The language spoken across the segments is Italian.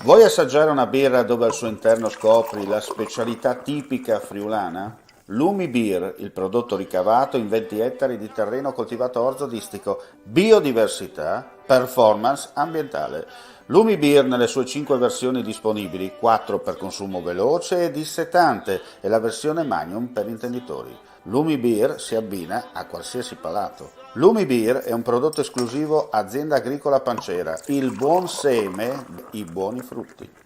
Vuoi assaggiare una birra dove al suo interno scopri la specialità tipica friulana? Lumi Beer, il prodotto ricavato in 20 ettari di terreno coltivato orzodistico, biodiversità, performance ambientale. Lumi Beer nelle sue 5 versioni disponibili, 4 per consumo veloce e dissetante e la versione Magnum per intenditori. Lumi Beer si abbina a qualsiasi palato. Lumi Beer è un prodotto esclusivo Azienda Agricola Pancera, il buon seme, i buoni frutti.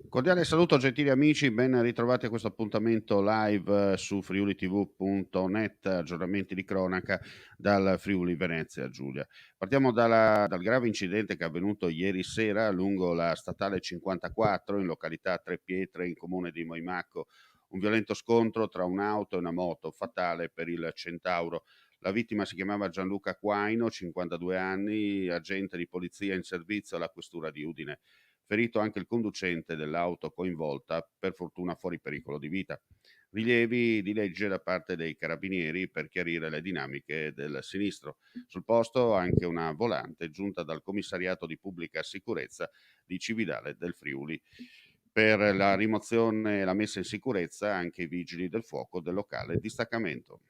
Cordiale saluto gentili amici, ben ritrovati a questo appuntamento live su friulitv.net, aggiornamenti di cronaca dal Friuli Venezia Giulia. Partiamo dal grave incidente che è avvenuto ieri sera lungo la statale 54 in località Tre Pietre in comune di Moimacco. Un violento scontro tra un'auto e una moto, fatale per il Centauro. La vittima si chiamava Gianluca Quaino, 52 anni, agente di polizia in servizio alla questura di Udine. Ferito anche il conducente dell'auto coinvolta, per fortuna fuori pericolo di vita. Rilievi di legge da parte dei carabinieri per chiarire le dinamiche del sinistro. Sul posto anche una volante giunta dal commissariato di pubblica sicurezza di Cividale del Friuli. Per la rimozione e la messa in sicurezza anche i vigili del fuoco del locale distaccamento.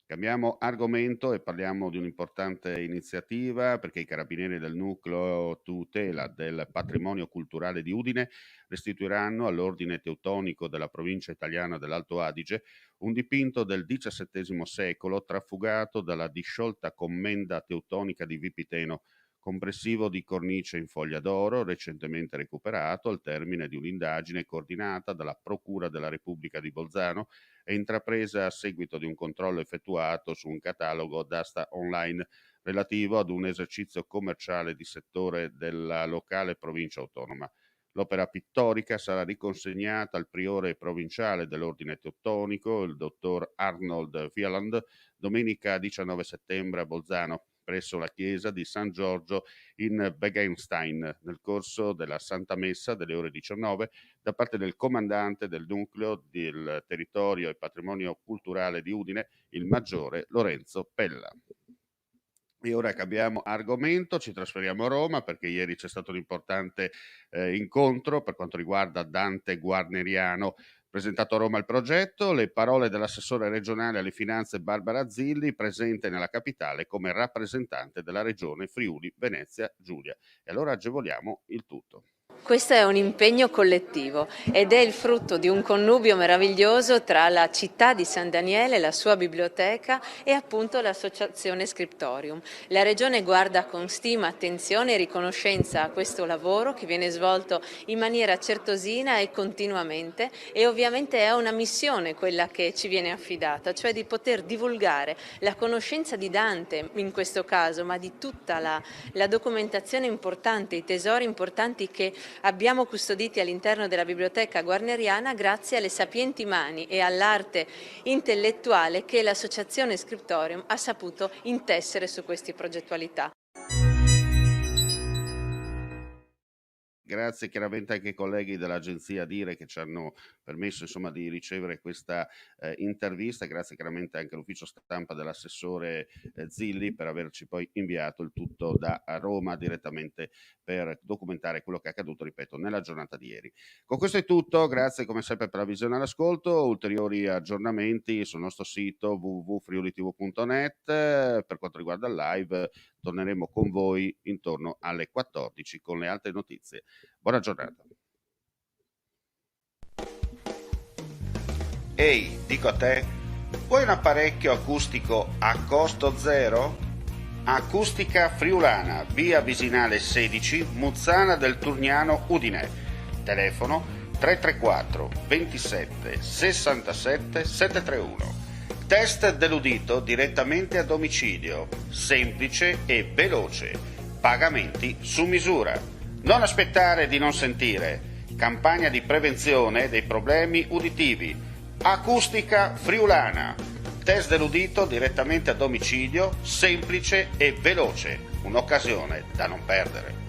Cambiamo argomento e parliamo di un'importante iniziativa perché i carabinieri del nucleo tutela del patrimonio culturale di Udine restituiranno all'ordine teutonico della provincia italiana dell'Alto Adige un dipinto del XVII secolo trafugato dalla disciolta commenda teutonica di Vipiteno, compressivo di cornice in foglia d'oro, recentemente recuperato al termine di un'indagine coordinata dalla Procura della Repubblica di Bolzano e intrapresa a seguito di un controllo effettuato su un catalogo d'asta online relativo ad un esercizio commerciale di settore della locale provincia autonoma. L'opera pittorica sarà riconsegnata al priore provinciale dell'ordine teutonico, il dottor Arnold Wieland, domenica 19 settembre a Bolzano, presso la chiesa di San Giorgio in Begenstein, nel corso della Santa Messa delle ore 19, da parte del comandante del nucleo del territorio e patrimonio culturale di Udine, il maggiore Lorenzo Pella. E ora cambiamo argomento, ci trasferiamo a Roma perché ieri c'è stato un importante incontro per quanto riguarda Dante Guarneriano. Presentato a Roma il progetto, le parole dell'assessore regionale alle finanze Barbara Zilli, presente nella capitale come rappresentante della regione Friuli Venezia Giulia. E allora agevoliamo il tutto. Questo è un impegno collettivo ed è il frutto di un connubio meraviglioso tra la città di San Daniele, la sua biblioteca e appunto l'associazione Scriptorium. La Regione guarda con stima, attenzione e riconoscenza a questo lavoro che viene svolto in maniera certosina e continuamente e ovviamente è una missione quella che ci viene affidata, cioè di poter divulgare la conoscenza di Dante in questo caso, ma di tutta la documentazione importante, i tesori importanti che abbiamo custoditi all'interno della biblioteca guarneriana grazie alle sapienti mani e all'arte intellettuale che l'associazione Scriptorium ha saputo intessere su queste progettualità. Grazie chiaramente anche ai colleghi dell'agenzia Dire che ci hanno permesso insomma di ricevere questa intervista, grazie chiaramente anche all'ufficio stampa dell'assessore Zilli per averci poi inviato il tutto da Roma direttamente per documentare quello che è accaduto, ripeto, nella giornata di ieri. Con questo è tutto, grazie come sempre per la visione e l'ascolto, ulteriori aggiornamenti sul nostro sito www.friulitv.net, per quanto riguarda il live torneremo con voi intorno alle 14 con le altre notizie. Buona giornata. Ehi, dico a te, vuoi un apparecchio acustico a costo zero? Acustica Friulana, via Visinale 16, Muzzana del Turniano, Udine. Telefono 334 27 67 731. Test dell'udito direttamente a domicilio, semplice e veloce. Pagamenti su misura. Non aspettare di non sentire. Campagna di prevenzione dei problemi uditivi. Acustica Friulana. Test dell'udito direttamente a domicilio, semplice e veloce. Un'occasione da non perdere.